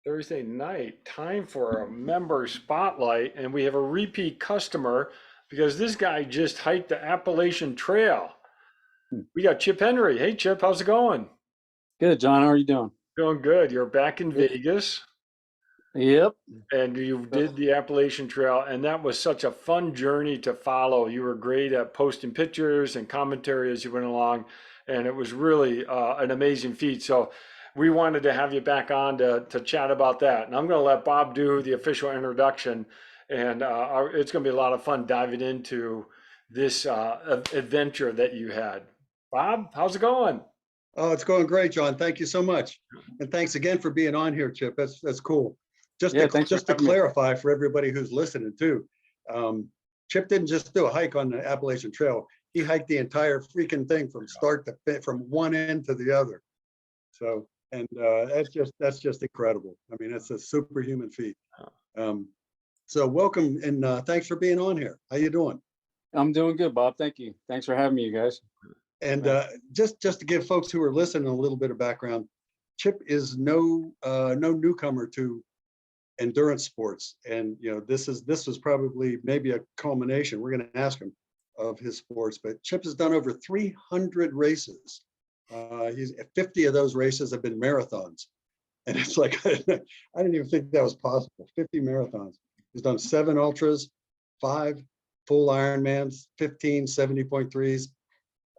Thursday night, time for a member spotlight, and we have a repeat customer because this guy just hiked the Appalachian Trail. We got Chip Henry. Hey, Chip, how's it going? Good, John. How are you doing? Doing good. You're back in Good. Vegas, Yep. and you Uh, did the Appalachian Trail, and that was such a fun journey to follow. You were great at posting pictures and commentary as you went along, and it was really an amazing feat. So we wanted to have you back on to chat about that. And I'm going to let Bob do the official introduction, and it's going to be a lot of fun diving into this adventure that you had. Bob, how's it going? Oh, it's going great, John. Thank you so much. And thanks again for being on here, Chip. That's cool. Just yeah, to thanks for just to having me. clarify for everybody who's listening too, Chip didn't just do a hike on the Appalachian Trail. He hiked the entire freaking thing from start to from one end to the other. So, and that's just incredible. I mean, it's a superhuman feat. Um, so welcome and thanks for being on here. How you doing? I'm doing good, Bob. Thank you. Thanks for having me, you guys. And just to give folks who are listening a little bit of background, Chip is no newcomer to endurance sports, and this was probably maybe a culmination. We're going to ask him of his sports, but Chip has done over 300 races. He's 50 of those races have been marathons, and it's like I didn't even think that was possible. 50 marathons. He's done 7 ultras, 5 full Ironmans, 15 70.3s.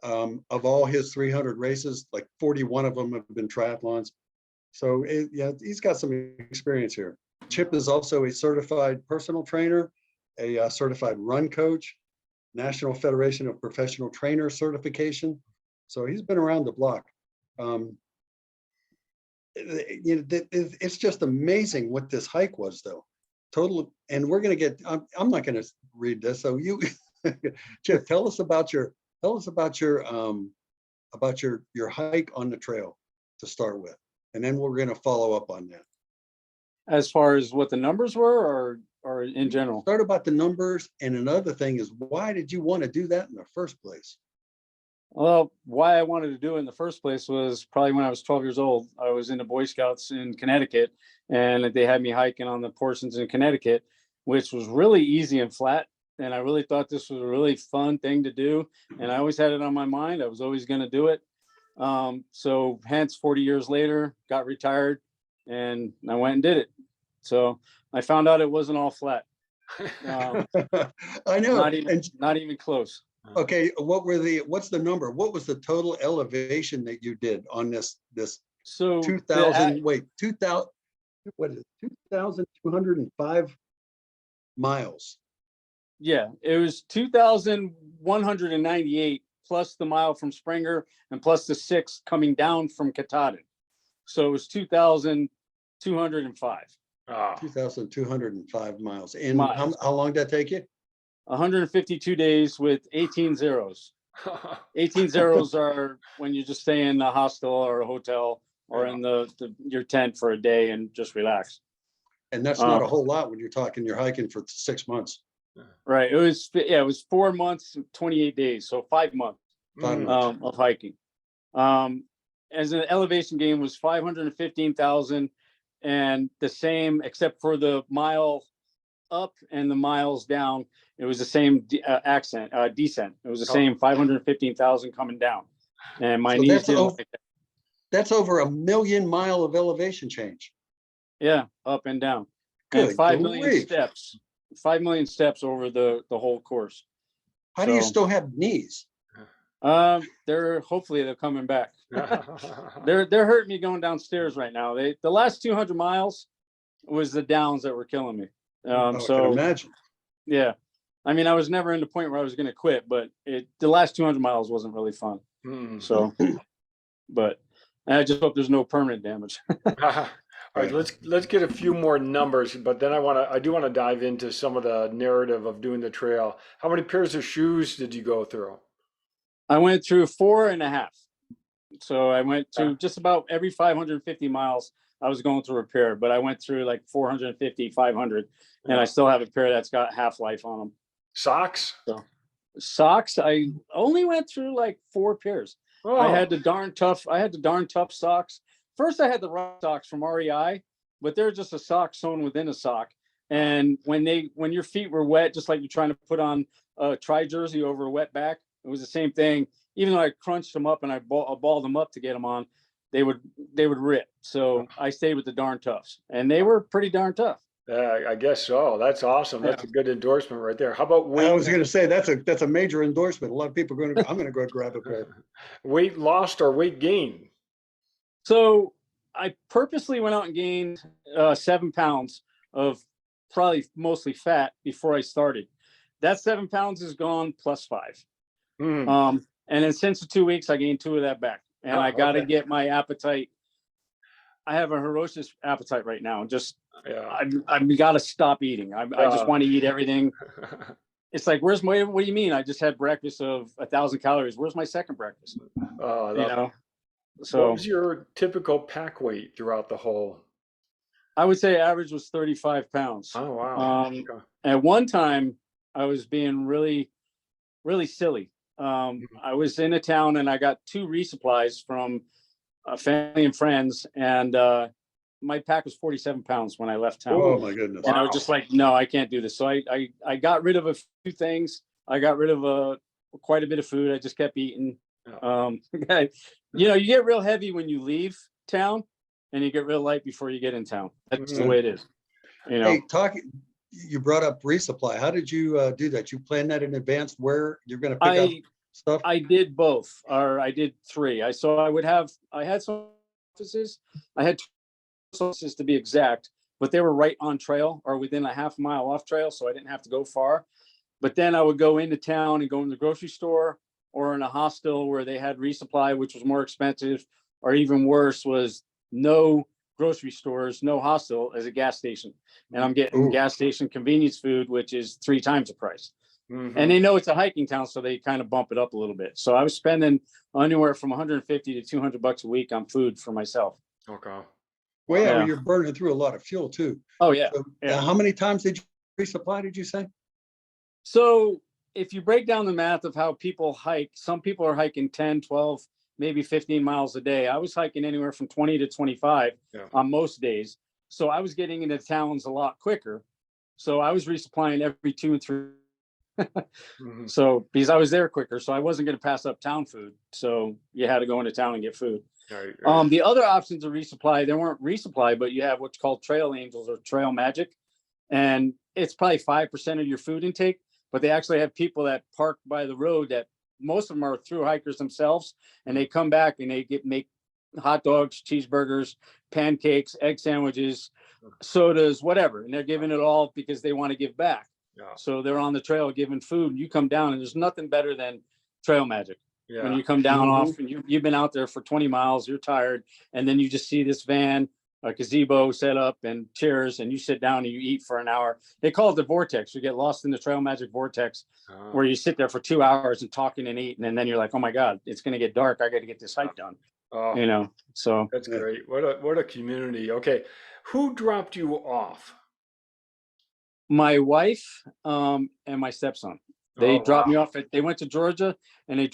Of all his 300 races, like 41 of them have been triathlons. So yeah, he's got some experience here. Chip is also a certified personal trainer, a certified run coach, National Federation of Professional Trainers certification. So he's been around the block. It's just amazing what this hike was, though. Total, and we're going to get. I'm not going to read this. So you, Chip, tell us about your hike on the trail to start with, and then we're going to follow up on that. As far as what the numbers were, or in general? Start about the numbers, and another thing is, why did you want to do that in the first place? Well, why I wanted to do it in the first place was probably when I was 12 years old. I was in the Boy Scouts in Connecticut, and they had me hiking on the portions in Connecticut, which was really easy and flat. And I really thought this was a really fun thing to do. And I always had it on my mind. I was always going to do it. So hence 40 years later, got retired, and I went and did it. So I found out it wasn't all flat. I know. Not even close. Okay, what's the number? What was the total elevation that you did on this So 2000, wait, 2000, what is it, 2,205 miles? Yeah, it was 2,198 plus the mile from Springer and plus the 6 coming down from Katahdin. So it was 2,205. 2,205 miles. And how long did that take you? 152 days with 18 zeros. 18 zeros are when you just stay in a hostel or a hotel or in your tent for a day and just relax. And that's not a whole lot when you're hiking for 6 months. Right. It was 4 months, 28 days. So 5 months, of hiking. As an elevation gain was 515,000, and the same, except for the mile up and the miles down, it was the same descent. It was the same 515,000 coming down, and my knees didn't like that. That's over 1 million mile of elevation change. Yeah, up and down. Good and 5 grief. million steps. 5 million steps over the whole course. How do you still have knees? Hopefully they're coming back. They're hurting me going downstairs right now. The last 200 miles was the downs that were killing me. I can imagine. Yeah, I mean, I was never in the point where I was going to quit, but the last 200 miles wasn't really fun. So, but I just hope there's no permanent damage. All right, let's get a few more numbers, but then I do want to dive into some of the narrative of doing the trail. How many pairs of shoes did you go through? I went through 4.5. So I went to just about every 550 miles. I was going through a pair, but I went through like 450, 500, and I still have a pair that's got half-life on them. Socks? So socks, I only went through like 4 pairs. I had the darn tough socks. First, I had the rock socks from REI but they're just a sock sewn within a sock. And when your feet were wet, just like you're trying to put on a tri jersey over a wet back, it was the same thing. Even though I crunched them up and I balled them up to get them on, they would rip. So I stayed with the darn toughs, and they were pretty darn tough. I guess so. That's awesome. Yeah. That's a good endorsement right there. How about I weight? was going to say that's a major endorsement. A lot of people are going to. I'm going to go grab a pair. Weight lost or weight gain? So I purposely went out and gained 7 pounds of probably mostly fat before I started. That 7 pounds is gone plus 5. Hmm. And then since the 2 weeks, I gained 2 of that back. And Oh, I got to okay. get my appetite. I have a ferocious appetite right now. Just Yeah. I've got to stop eating. I just want to eat everything. It's like, what do you mean? I just had breakfast of 1,000 calories. Where's my second breakfast? Oh, I You love it. know, What so was your typical pack weight throughout the whole? I would say average was 35 pounds. Oh, wow. Okay. At one time, I was being really, really silly. I was in a town and I got 2 resupplies from family and friends, and my pack was 47 pounds when I left town. Oh my goodness! And I was just like, no, I can't do this. So I got rid of a few things. I got rid of quite a bit of food. I just kept eating. Yeah. You get real heavy when you leave town, and you get real light before you get in town. That's the way it is. Hey, you brought up resupply. How did you do that? You plan that in advance where you're going to pick up stuff? I did both, or I did 3. I had some offices. I had 2 offices to be exact, but they were right on trail or within a half mile off trail, so I didn't have to go far. But then I would go into town and go in the grocery store or in a hostel where they had resupply, which was more expensive, or even worse was no grocery stores, no hostel, as a gas station. And I'm getting gas station convenience food, which is 3 times the price. Mm-hmm. And they know it's a hiking town, so they kind of bump it up a little bit. So I was spending anywhere from 150 to $200 a week on food for myself. Okay. Well, yeah, you're burning through a lot of fuel too. Oh yeah. So, how many times did you resupply? Did you say? So if you break down the math of how people hike, some people are hiking 10, 12, maybe 15 miles a day. I was hiking anywhere from 20 to 25 on most days. So I was getting into towns a lot quicker. So I was resupplying every 2 and 3. Mm-hmm. So because I was there quicker, so I wasn't going to pass up town food. So you had to go into town and get food. Right. The other options of resupply, they weren't resupply, but you have what's called trail angels or trail magic. And it's probably 5% of your food intake, but they actually have people that park by the road that most of them are through hikers themselves, and they come back and they make hot dogs, cheeseburgers, pancakes, egg sandwiches, sodas, whatever. And they're giving it all because they want to give back. Yeah. So they're on the trail giving food. You come down and there's nothing better than trail magic. Yeah. When you come down off and you've been out there for 20 miles, you're tired. And then you just see this van, a gazebo set up and chairs, and you sit down and you eat for an hour. They call it the vortex. You get lost in the trail magic vortex where you sit there for 2 hours and talking and eating. And then you're like, oh my God, it's going to get dark. I got to get this hike done. So that's great. What a community. Okay. Who dropped you off? My wife and my stepson. They dropped me off. They went to Georgia and they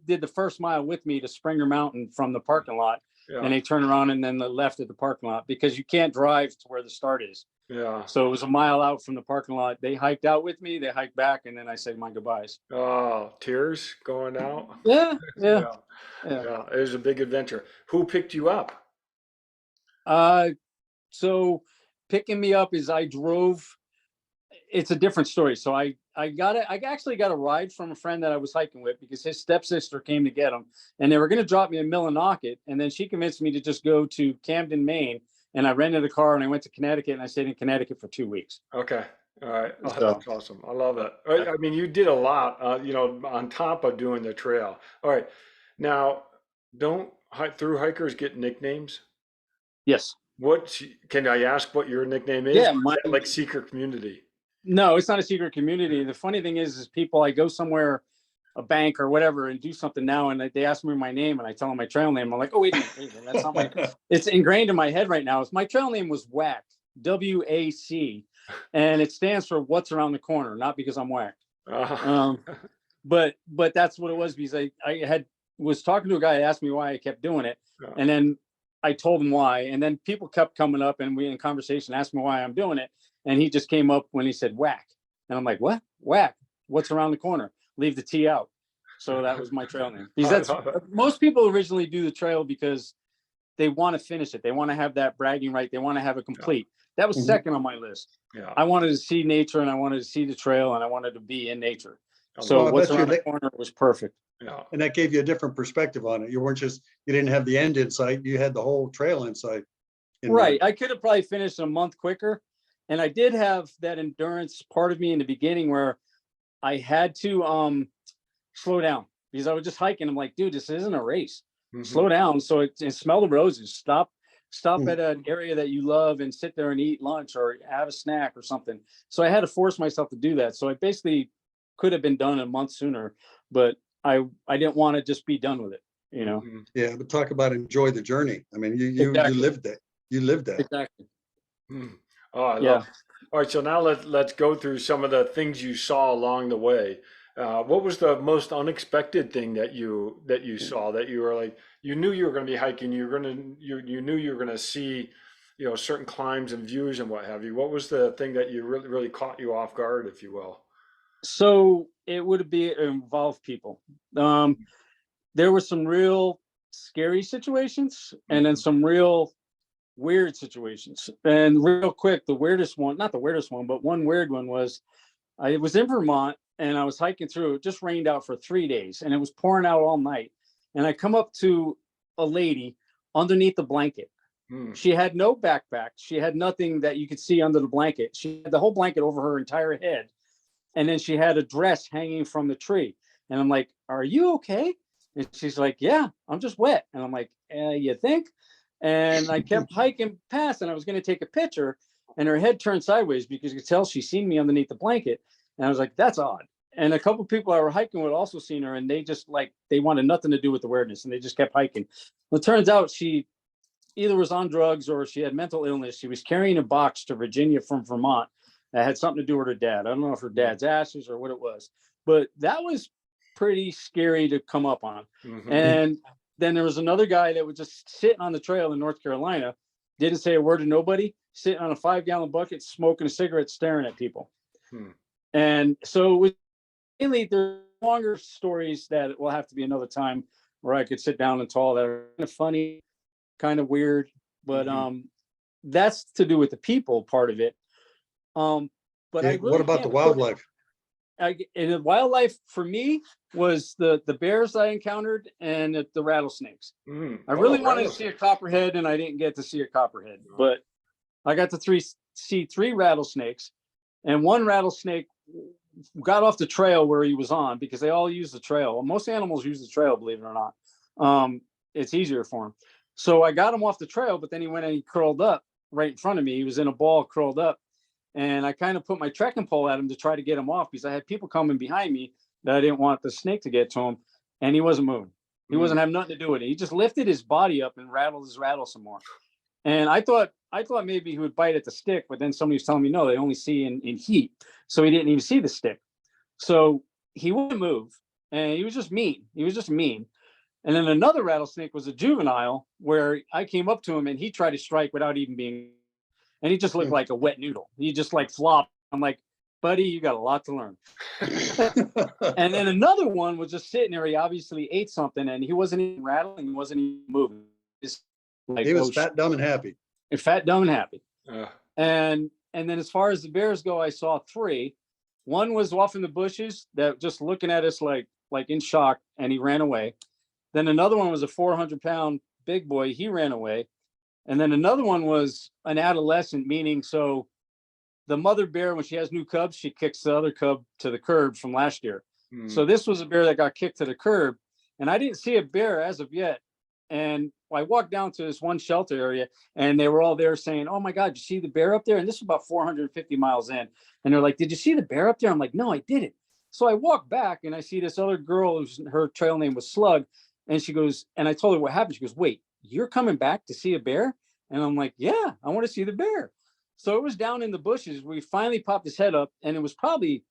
did the first mile with me to Springer Mountain from the parking lot. Yeah. And they turned around and then left at the parking lot because you can't drive to where the start is. Yeah. So it was a mile out from the parking lot. They hiked out with me. They hiked back, and then I said my goodbyes. Oh, tears going out. Yeah. It was a big adventure. Who picked you up? So picking me up is I drove. It's a different story. So I actually got a ride from a friend that I was hiking with because his stepsister came to get him, and they were going to drop me in Millinocket. And then she convinced me to just go to Camden, Maine. And I rented a car and I went to Connecticut, and I stayed in Connecticut for 2 weeks. Okay. All right. Oh, that's awesome. I love it. I mean, you did a lot, on top of doing the trail. All right. Now, don't through hikers get nicknames? Yes. Can I ask what your nickname is? Yeah. Like secret community. No, it's not a secret community. The funny thing is people, I go somewhere, a bank or whatever, and do something now, and they ask me my name, and I tell them my trail name. I'm like, oh, wait a minute, that's not my. It's ingrained in my head right now. My trail name was WAC, WAC, and it stands for what's around the corner, not because I'm whacked. But that's what it was because I was talking to a guy who asked me why I kept doing it, and then I told him why. And then people kept coming up and we in conversation asked me why I'm doing it. And he just came up when he said whack. And I'm like, what? Whack? What's around the corner? Leave the T out. So that was my trail name. Because I that's love it. most people originally do the trail because they want to finish it. They want to have that bragging right. They want to have it complete. That was Mhm. second on my list. Yeah. I wanted to see nature and I wanted to see the trail and I wanted to be in nature. I So Well, I what's bet you around the that, corner was perfect. Yeah. and that gave you a different perspective on it. You weren't just, you didn't have the end in sight, you had the whole trail in sight. in Right. mind. I could have probably finished a month quicker. And I did have that endurance part of me in the beginning where I had to slow down because I was just hiking. I'm like, dude, this isn't a race. Mhm. Slow down. So and smell the roses. Stop Mm. at an area that you love and sit there and eat lunch or have a snack or something. So I had to force myself to do that. So I basically could have been done a month sooner, but I didn't want to just be done with it, you know. Mhm. Yeah, but talk about enjoy the journey. I mean, you Exactly. lived that. You lived that. Exactly. Mm. Oh, I Yeah. love it. All right, so now let's go through some of the things you saw along the way. What was the most unexpected thing that you saw that you were like you knew you were going to be hiking, you knew you were going to see, certain climbs and views and what have you. What was the thing that you really caught you off guard, if you will? So it would be involve people. Um, there were some real scary situations and then Mhm. some real weird situations. And real quick, the weirdest one, not the weirdest one, but one weird one was I was in Vermont and I was hiking through. It just rained out for 3 days and it was pouring out all night. And I come up to a lady underneath the blanket. Mm. She had no backpack. She had nothing that you could see under the blanket. She had the whole blanket over her entire head. And then she had a dress hanging from the tree. And I'm like, are you okay? And she's like, yeah, I'm just wet. And I'm like, you think? And I kept hiking past and I was going to take a picture and her head turned sideways because you could tell she seen me underneath the blanket. And I was like, that's odd. And a couple of people I were hiking with also seen her and they just like, they wanted nothing to do with the weirdness and they just kept hiking. Well, it turns out she either was on drugs or she had mental illness. She was carrying a box to Virginia from Vermont that had something to do with her dad. I don't know if her dad's ashes or what it was, but that was pretty scary to come up on. Mhm. And then there was another guy that was just sitting on the trail in North Carolina, didn't say a word to nobody, sitting on a 5-gallon bucket, smoking a cigarette, staring at people. Hmm. And so it was mainly the longer stories that will have to be another time where I could sit down and tell that are kind of funny, kind of weird, but Mhm. that's to do with the people part of it. Um, but I Yeah, what really about the can't put wildlife? in the wildlife for me was the bears I encountered and the rattlesnakes. Mm. I Oh, really wanted to see a rattlesnake. copperhead and I didn't get to see a copperhead, but I got to see three rattlesnakes, and one rattlesnake got off the trail where he was on because they all use the trail. Most animals use the trail, believe it or not. It's easier for him. So I got him off the trail, but then he went and he curled up right in front of me. He was in a ball curled up. And I kind of put my trekking pole at him to try to get him off because I had people coming behind me that I didn't want the snake to get to him. And he wasn't moving. He Mm. wasn't having nothing to do with it. He just lifted his body up and rattled his rattle some more. And I thought maybe he would bite at the stick, but then somebody was telling me no, they only see in heat. So he didn't even see the stick. So he wouldn't move. And he was just mean. He was just mean. And then another rattlesnake was a juvenile where I came up to him and he tried to strike without even being, and he just looked like a wet noodle. He just like flopped. I'm like, buddy, you got a lot to learn. And then another one was just sitting there. He obviously ate something and he wasn't even rattling. He wasn't even moving. Just like, He was oh, fat, dumb, and happy. fat, dumb, and happy. Uh, And then as far as the bears go, I saw three. One was off in the bushes that just looking at us like in shock, and he ran away. Then another one was a 400-pound big boy. He ran away. And then another one was an adolescent, meaning so the mother bear, when she has new cubs, she kicks the other cub to the curb from last year. mm. So this was a bear that got kicked to the curb. And I didn't see a bear as of yet. And I walked down to this one shelter area and they were all there saying, oh my God, you see the bear up there? And this was about 450 miles in. And they're like, did you see the bear up there? I'm like, no, I didn't. So I walk back and I see this other girl whose her trail name was Slug. And she goes, and I told her what happened. She goes, wait, you're coming back to see a bear? And I'm like, yeah, I want to see the bear. So it was down in the bushes. We finally popped his head up and it was probably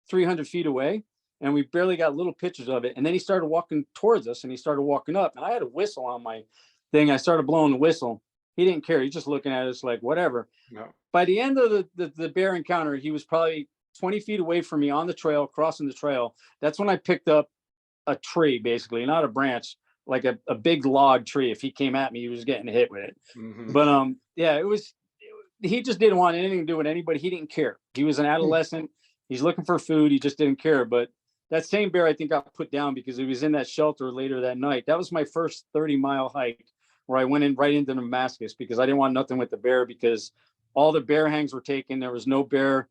300 feet away. And we barely got little pictures of it. And then he started walking towards us and he started walking up. And I had a whistle on thing. I started blowing the whistle. He didn't care. He's just looking at us like, whatever. No. By the end of the bear encounter, he was probably 20 feet away from me on the trail, crossing the trail. That's when I picked up a tree, basically, not a branch, like a big log tree. If he came at me, he was getting hit with it. Mm-hmm. But yeah, he just didn't want anything to do with anybody. He didn't care. He was an adolescent. He's looking for food. He just didn't care. But that same bear, I think, got put down because he was in that shelter later that night. That was my first 30-mile hike where I went in right into Damascus because I didn't want nothing with the bear, because all the bear hangs were taken. There was no bear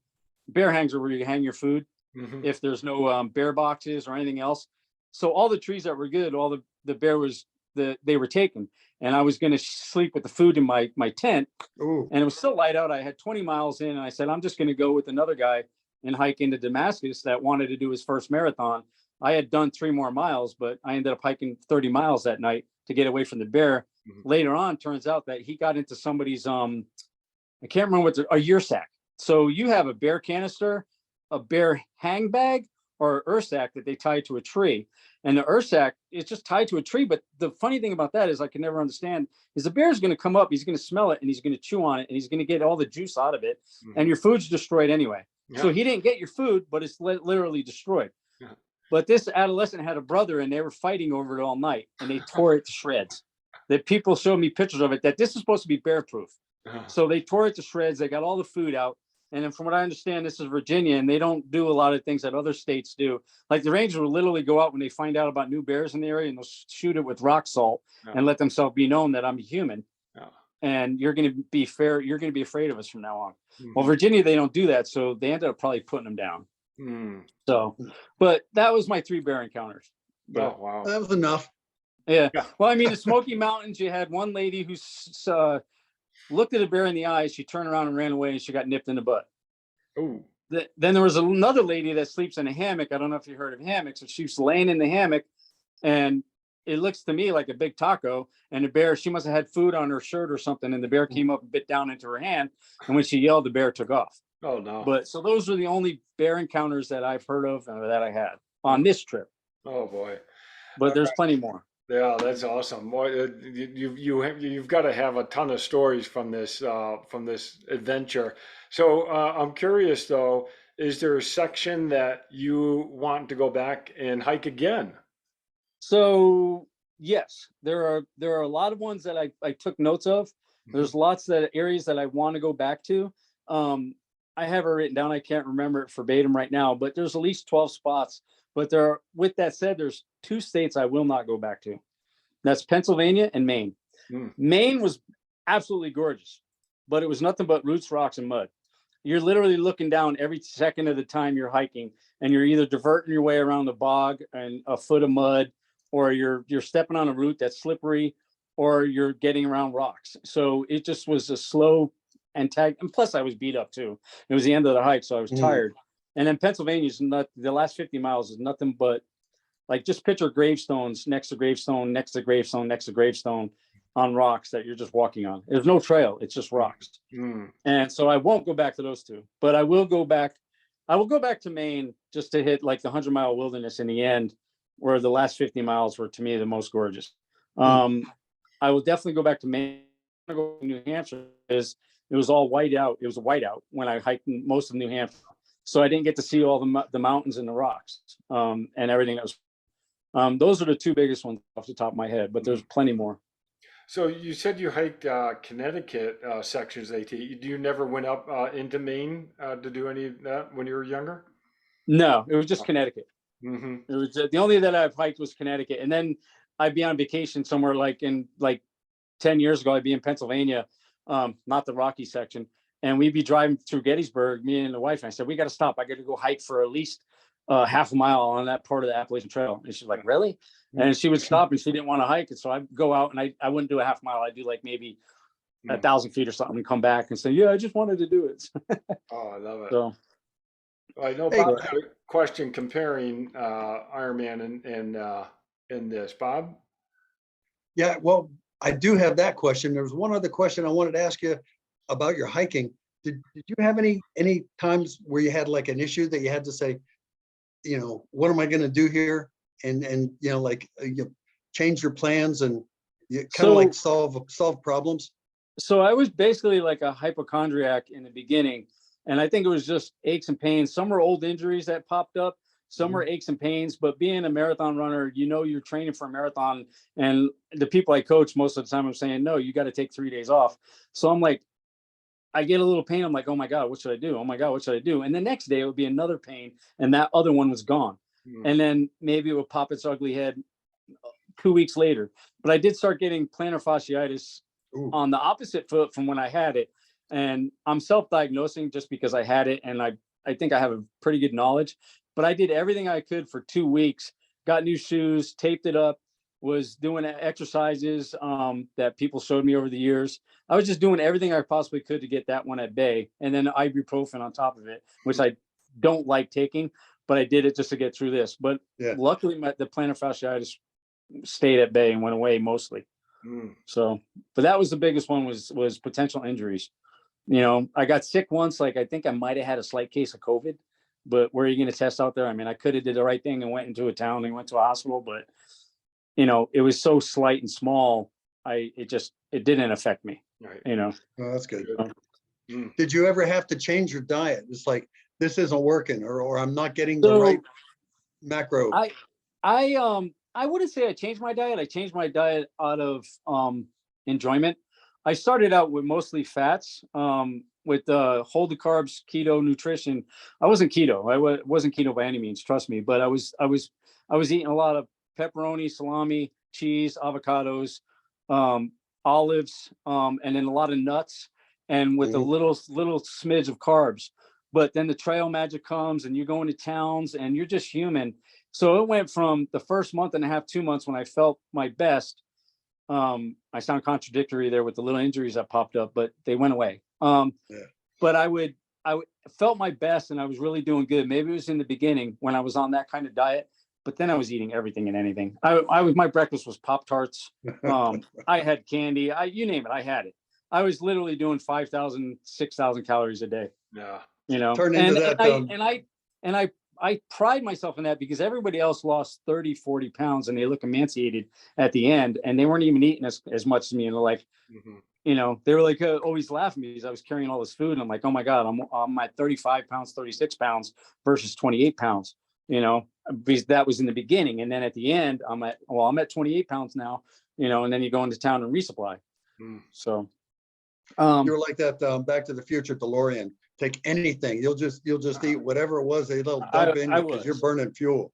hangs are where you hang your food. Mm-hmm. If there's no bear boxes or anything else. So all the trees that were good, all the bear was they were taken. And I was going to sleep with the food in my tent. Ooh. And it was still light out. I had 20 miles in, and I said, I'm just going to go with another guy and hike into Damascus that wanted to do his first marathon. I had done 3 more miles, but I ended up hiking 30 miles that night to get away from the bear. Mm-hmm. Later on, turns out that he got into somebody's, I can't remember a year sack. So you have a bear canister, a bear hang bag, or an sack that they tie to a tree. And the sack is just tied to a tree. But the funny thing about that is I can never understand is the bear's going to come up, he's going to smell it, and he's going to chew on it, and he's going to get all the juice out of it. Mm-hmm. And your food's destroyed anyway. Yeah. So he didn't get your food, but it's literally destroyed. Yeah. But this adolescent had a brother, and they were fighting over it all night, and they tore it to shreds. That people showed me pictures of it, that this is supposed to be bear proof. So they tore it to shreds. They got all the food out. And then from what I understand, this is Virginia, and they don't do a lot of things that other states do. Like the rangers will literally go out when they find out about new bears in the area, and they'll shoot it with rock salt and let themselves be known that I'm a human. And you're going to be fair. You're going to be afraid of us from now on. Mm-hmm. Well, Virginia, they don't do that. So they ended up probably putting them down. Mm. So, but that was my 3 bear encounters. But, oh, wow. That was enough. Yeah. Well, I mean, the Smoky Mountains, you had one lady who looked at a bear in the eyes. She turned around and ran away, and she got nipped in the butt. Oh. Then there was another lady that sleeps in a hammock. I don't know if you heard of hammocks. So she was laying in the hammock, and it looks to me like a big taco. And the bear, she must have had food on her shirt or something, and the bear came up and bit down into her hand. And when she yelled, the bear took off. Oh, no. But so those are the only bear encounters that I've heard of and that I had on this trip. Oh, boy. But there's plenty more. Yeah, that's awesome. Boy, you've got to have a ton of stories from this adventure. So I'm curious though, is there a section that you want to go back and hike again? So yes, there are a lot of ones that I took notes of. There's lots of areas that I want to go back to. I have it written down. I can't remember it verbatim right now, but there's at least 12 spots. But with that said, there's 2 states I will not go back to. That's Pennsylvania and Maine. Maine was absolutely gorgeous, but it was nothing but roots, rocks, and mud. You're literally looking down every second of the time you're hiking, and you're either diverting your way around the bog and a foot of mud, or you're stepping on a root that's slippery, or you're getting around rocks. So it just was a slow and plus I was beat up too. It was the end of the hike, so I was tired. And then Pennsylvania's the last 50 miles is nothing but like, just picture gravestones next to gravestone, next to gravestone, next to gravestone on rocks that you're just walking on. There's no trail. It's just rocks. And so I won't go back to those 2, but I will go back. I will go back to Maine just to hit like the 100-mile wilderness in the end, where the last 50 miles were to me the most gorgeous. I will definitely go back to Maine. I go to New Hampshire because it was all white out. It was a whiteout when I hiked most of New Hampshire. So I didn't get to see all the mountains and the rocks and everything that was. Those are the 2 biggest ones off the top of my head, but there's plenty more. So you said you hiked Connecticut sections AT. You never went up into Maine to do any of that when you were younger? No, it was just Connecticut. It was the only that I've hiked was Connecticut, and then I'd be on vacation somewhere like 10 years ago. I'd be in Pennsylvania, not the Rocky section, and we'd be driving through Gettysburg, me and the wife. And I said, "We got to stop. I got to go hike for at least half a mile on that part of the Appalachian Trail." And she's like, "Really?" And she would stop, and she didn't want to hike it. So I'd go out, and I wouldn't do a half mile. I'd do like maybe 1,000 feet or something and come back and say, "Yeah, I just wanted to do it." Oh, I love it. So I know Bob had a question comparing Ironman and this. Bob? Yeah, well, I do have that question. There was one other question I wanted to ask you about your hiking. Did you have any times where you had like an issue that you had to say, what am I going to do here? And like you change your plans and You kind So of like solve problems. so I was basically like a hypochondriac in the beginning, and I think it was just aches and pains. Some were old injuries that popped up, some were Mhm. aches and pains. But being a marathon runner, you're training for a marathon, and the people I coach most of the time, I'm saying, no, you got to take 3 days off. So I'm like, I get a little pain. I'm like, oh my god, what should I do? Oh my god, what should I do? And the next day it would be another pain, and that other one was gone. Mm. And then maybe it would pop its ugly head 2 weeks later. But I did start getting plantar fasciitis Ooh. on the opposite foot from when I had it. And I'm self-diagnosing just because I had it, and I think I have a pretty good knowledge. But I did everything I could for 2 weeks, got new shoes, taped it up, was doing exercises that people showed me over the years. I was just doing everything I possibly could to get that one at bay, and then ibuprofen on top of it, which I don't like taking, but I did it just to get through this. But Yeah. luckily, the plantar fasciitis stayed at bay and went away mostly. Mm. So, but that was the biggest one, was potential injuries. I got sick once. Like, I think I might have had a slight case of COVID, but where are you going to test out there? I mean, I could have did the right thing and went into a town and went to a hospital, but it was so slight and small. It didn't affect me. Right. Oh, that's good. Good. Mm. Did you ever have to change your diet? It's like, this isn't working, or I'm not getting the So right macro. I wouldn't say I changed my diet. I changed my diet out of enjoyment. I started out with mostly fats, with hold the carbs, keto nutrition. I wasn't keto. Wasn't keto by any means, trust me. But I was eating a lot of pepperoni, salami, cheese, avocados, olives, and then a lot of nuts, and with a Mhm. little smidge of carbs. But then the trail magic comes, and you're going to towns, and you're just human. So it went from the first month and a half, 2 months, when I felt my best. I sound contradictory there with the little injuries that popped up, but they went away. Yeah. But I felt my best, and I was really doing good. Maybe it was in the beginning when I was on that kind of diet, but then I was eating everything and anything. My breakfast was Pop Tarts. I had candy. You name it, I had it. I was literally doing 5,000, 6,000 calories a day. Yeah. Turn into that. And I pride myself in that, because everybody else lost 30, 40 pounds, and they look emaciated at the end, and they weren't even eating as much as me. And like, Mhm. they were like always laughing because I was carrying all this food. And I'm like, oh my God, I'm at 35 pounds, 36 pounds versus 28 pounds, because that was in the beginning. And then at the end, I'm at 28 pounds now, and then you go into town and resupply. Mm. So, You're like that Back to the Future DeLorean. Take anything. You'll just eat whatever it was they'll dump in I you, because you're burning fuel.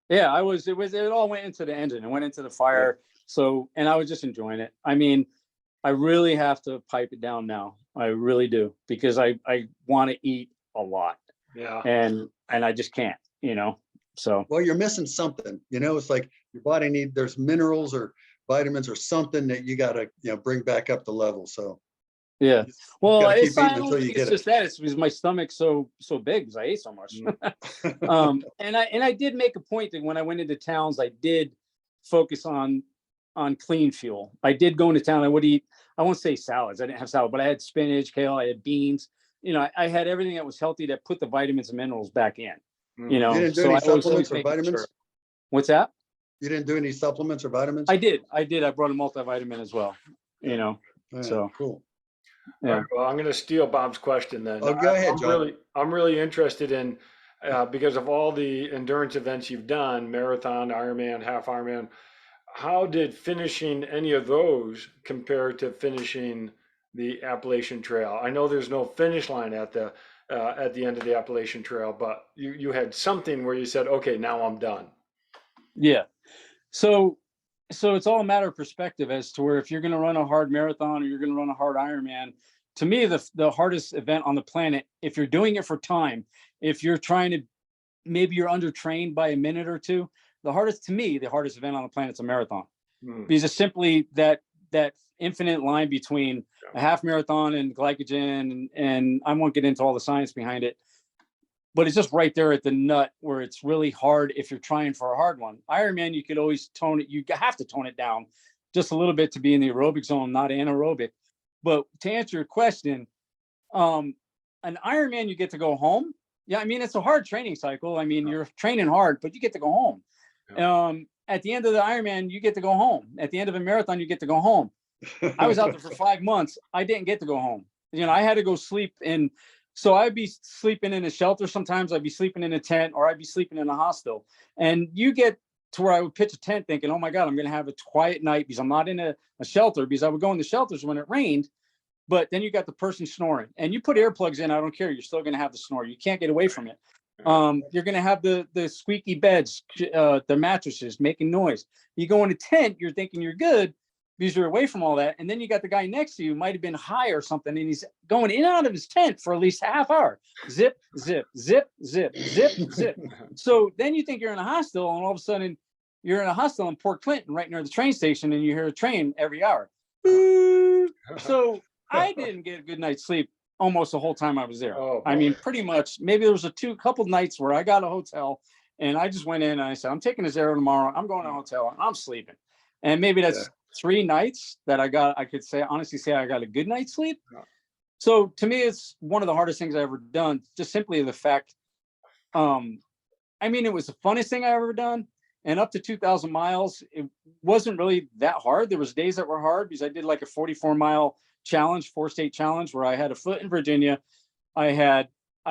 Yeah, it all went into the engine. It went into the fire. So, and I was just enjoying it. I mean, I really have to pipe it down now. I really do, because I want to eat a lot, Yeah. and I just can't, so. Well, you're missing something. It's like your body there's minerals or vitamins or something that you got to bring back up the level. So Yeah. you Well, got to keep I eating don't until you think it's get it. just that. It's because my stomach's so big because I ate so much. And I did make a point that when I went into towns, I did focus on clean fuel. I did go into town. I would eat, I won't say salads. I didn't have salad, but I had spinach, kale, I had beans. I had everything that was healthy that put the vitamins and minerals back in. Mm. You didn't do So any I was supplements or making vitamins? sure. What's that? You didn't do any supplements or vitamins? I did. I brought a multivitamin as well. Yeah, So cool. All yeah. right, well, I'm going to steal Bob's question then. Oh, go ahead, I'm John. I'm really interested in, because of all the endurance events you've done, marathon, Ironman, half Ironman. How did finishing any of those compare to finishing the Appalachian Trail? I know there's no finish line at the end of the Appalachian Trail, but you had something where you said, okay, now I'm done. Yeah. So it's all a matter of perspective as to where, if you're going to run a hard marathon or you're going to run a hard Ironman. To me, the hardest event on the planet, if you're doing it for time, if you're trying to, maybe you're undertrained by a minute or two, the hardest event on the planet is a marathon. Mm. Because it's simply that infinite line between a half marathon and glycogen, and I won't get into all the science behind it, but it's just right there at the nut where it's really hard if you're trying for a hard one. Ironman, you could always tone it. You have to tone it down just a little bit to be in the aerobic zone, not anaerobic. But to answer your question, an Ironman, you get to go home. Yeah, I mean, it's a hard training cycle. I mean, you're training hard, but you get to go home. at the end of the Ironman, you get to go home. At the end of a marathon, you get to go home. I was out there for 5 months. I didn't get to go home. I had to go sleep in. So I'd be sleeping in a shelter. Sometimes I'd be sleeping in a tent, or I'd be sleeping in a hostel. And you get to where I would pitch a tent thinking, oh my God, I'm going to have a quiet night because I'm not in a shelter, because I would go in the shelters when it rained. But then you got the person snoring, and you put earplugs in, I don't care. You're still going to have the snore. You can't get away from it. You're going to have the squeaky beds, the mattresses making noise. You go in a tent, you're thinking you're good because you're away from all that. And then you got the guy next to you, might have been high or something, and he's going in and out of his tent for at least a half hour. Zip, zip, zip, zip, zip, zip. So then you think you're in a hostel, and all of a sudden you're in a hostel in Port Clinton, right near the train station, and you hear a train every hour. So I didn't get a good night's sleep almost the whole time I was there. Oh, I mean, boy. pretty much. Maybe there was a couple nights where I got a hotel, and I just went in and I said, I'm taking a zero tomorrow. I'm going to a hotel and I'm sleeping. And maybe that's 3 nights that I could say, honestly say I got a good night's sleep. Yeah. So to me, it's one of the hardest things I ever done. Just simply the fact, I mean, it was the funnest thing I ever done. And up to 2,000 miles, it wasn't really that hard. There was days that were hard because I did like a 44-mile challenge, 4-state challenge, where I had a foot in Virginia. I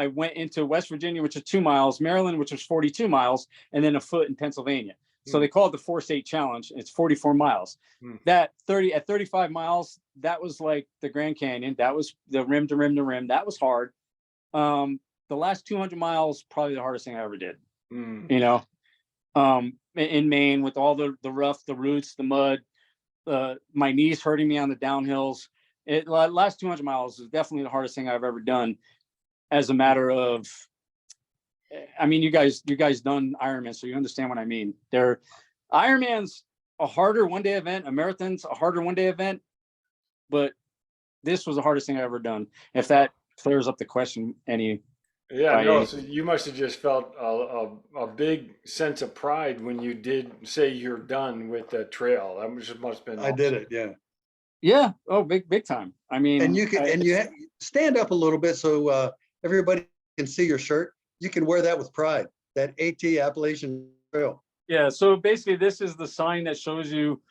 went into West Virginia, which is 2 miles, Maryland, which was 42 miles, and then a foot in Pennsylvania. So they call it the 4-state challenge. It's 44 miles. At 35 miles, that was like the Grand Canyon. That was the rim to rim to rim. That was hard. The last 200 miles, probably the hardest thing I ever did. In Maine, with all the rough, the roots, the mud, my knees hurting me on the downhills. Last 200 miles is definitely the hardest thing I've ever done. As a matter of, I mean, you guys done Ironman, so you understand what I mean. Ironman's a harder one-day event. A marathon's a harder one-day event, but this was the hardest thing I've ever done. If that clears up the question any. Yeah, no, so you must have just felt a big sense of pride when you did say you're done with the trail. That must have been I did it, yeah. Yeah. Oh, big time. I mean, And you stand up a little bit so everybody can see your shirt. You can wear that with pride. That AT Appalachian Trail. Yeah. So basically, this is the sign that shows you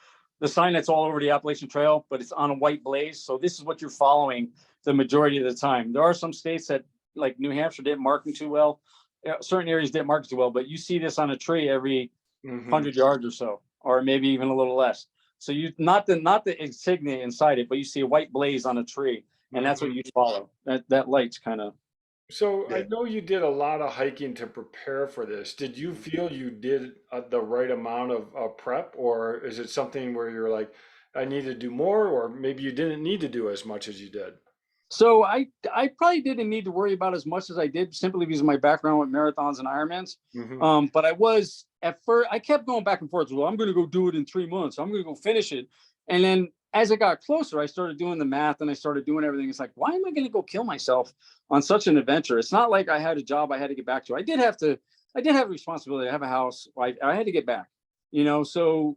the sign that's all over the Appalachian Trail, but it's on a white blaze. So this is what you're following the majority of the time. There are some states that, like New Hampshire, didn't mark them too well. Certain areas didn't mark it too well, but you see this on a tree every 100 yards or so, or maybe even a little less. So you not the insignia inside it, but you see a white blaze on a tree, and that's what you follow. That light's kind of. So Yeah. I know you did a lot of hiking to prepare for this. Did you feel you did the right amount of prep, or is it something where you're like, I need to do more, or maybe you didn't need to do as much as you did? So I probably didn't need to worry about as much as I did, simply because of my background with marathons and Ironmans. But I was at first, I kept going back and forth. Well, I'm going to go do it in 3 months. I'm going to go finish it. And then as it got closer, I started doing the math and I started doing everything. It's like, why am I going to go kill myself on such an adventure? It's not like I had a job I had to get back to. I did have a responsibility. I have a house. I had to get back, so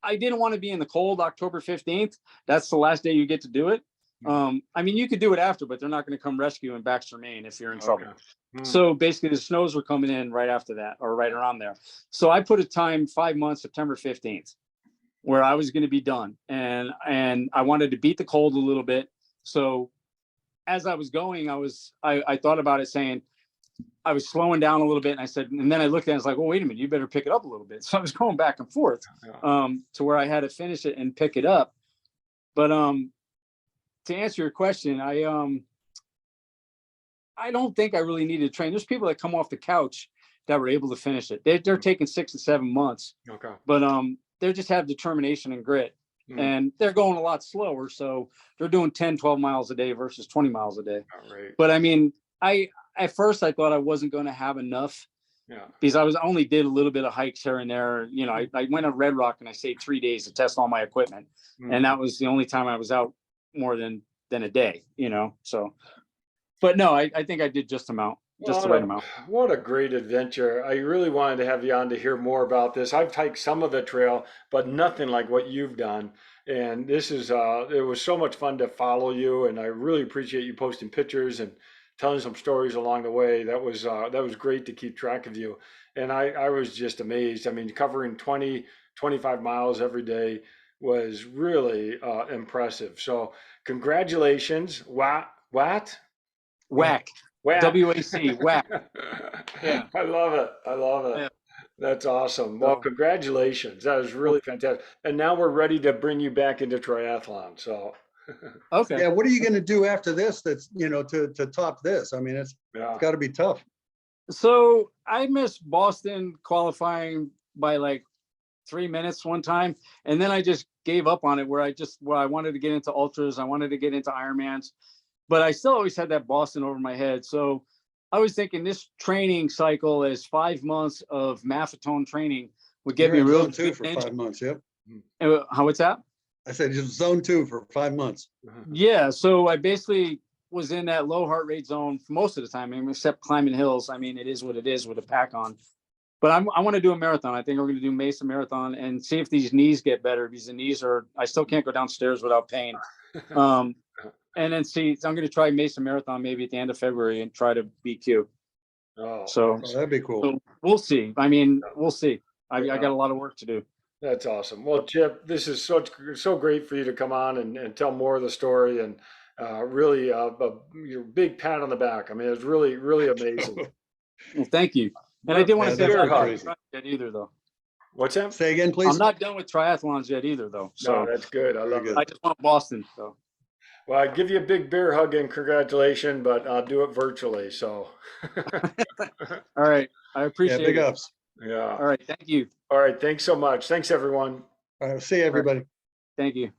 I didn't want to be in the cold October 15th. That's the last day you get to do it. I mean, you could do it after, but they're not going to come rescue in Baxter, Maine if you're in trouble. So basically the snows were coming in right after that, or right around there. So I put a time 5 months, September 15th, where I was going to be done. And I wanted to beat the cold a little bit. So as I was going, I thought about it, saying I was slowing down a little bit. And I said, and then I looked at it, I was like, well, wait a minute, you better pick it up a little bit. So I was going back and forth to where I had to finish it and pick it up. But to answer your question, I don't think I really needed to train. There's people that come off the couch that were able to finish it. They're taking 6 to 7 months. Okay. But they just have determination and grit. And they're going a lot slower. So they're doing 10, 12 miles a day versus 20 miles a day. Right. But I mean, at first I thought I wasn't going to have enough. Yeah. Because I only did a little bit of hikes here and there. I went to Red Rock and I stayed 3 days to test all my equipment. And that was the only time I was out more than a day, so. But no, I think I did just the right amount. What a great adventure. I really wanted to have you on to hear more about this. I've hiked some of the trail, but nothing like what you've done. And this is, it was so much fun to follow you. And I really appreciate you posting pictures and telling some stories along the way. That was great to keep track of you. And I was just amazed. I mean, covering 20, 25 miles every day was really impressive. So congratulations. What? Whack. Whack. WAC. Whack. Yeah. I love it. I love it. Yeah. That's awesome. Well, So, congratulations. That was well, really fantastic. And now we're ready to bring you back into triathlon. So, okay. Yeah, what are you going to do after this? That's, you know, to top this? I mean, it's yeah. got to be tough. So I missed Boston qualifying by like 3 minutes one time, and then I just gave up on it. Where I wanted to get into ultras, I wanted to get into Ironmans, but I still always had that Boston over my head. So I was thinking this training cycle is 5 months of Maffetone training would get You're me in real zone 2 for engine. 5 months. Yep. How what's that? I said just zone 2 for 5 months. Yeah, so I basically was in that low heart rate zone for most of the time, I mean, except climbing hills. I mean, it is what it is with a pack on. But I want to do a marathon. I think we're going to do Mesa Marathon and see if these knees get better, because the knees are, I still can't go downstairs without pain. And then see, I'm going to try Mesa Marathon maybe at the end of February and try to BQ. Oh, So, Oh, that'd be cool. so we'll see. I mean, we'll see. I got a lot of work to do. that's awesome. Well, Chip, this is so great for you to come on and tell more of the story and really your big pat on the back. I mean, it was really, really amazing. Well, thank you. And I didn't want Yeah, to say that's I'm not crazy. done yet either, though. What's that? Say again, please. I'm not done with triathlons yet either, though. No, So that's good. I Very love good. I it. just want Boston. So Well, I give you a big bear hug and congratulations, but I'll do it virtually. So, all right, I Yeah, appreciate big it. ups. yeah. All right, thank you. All right. Thanks so much. Thanks, everyone. All right, see you, everybody. Thank you.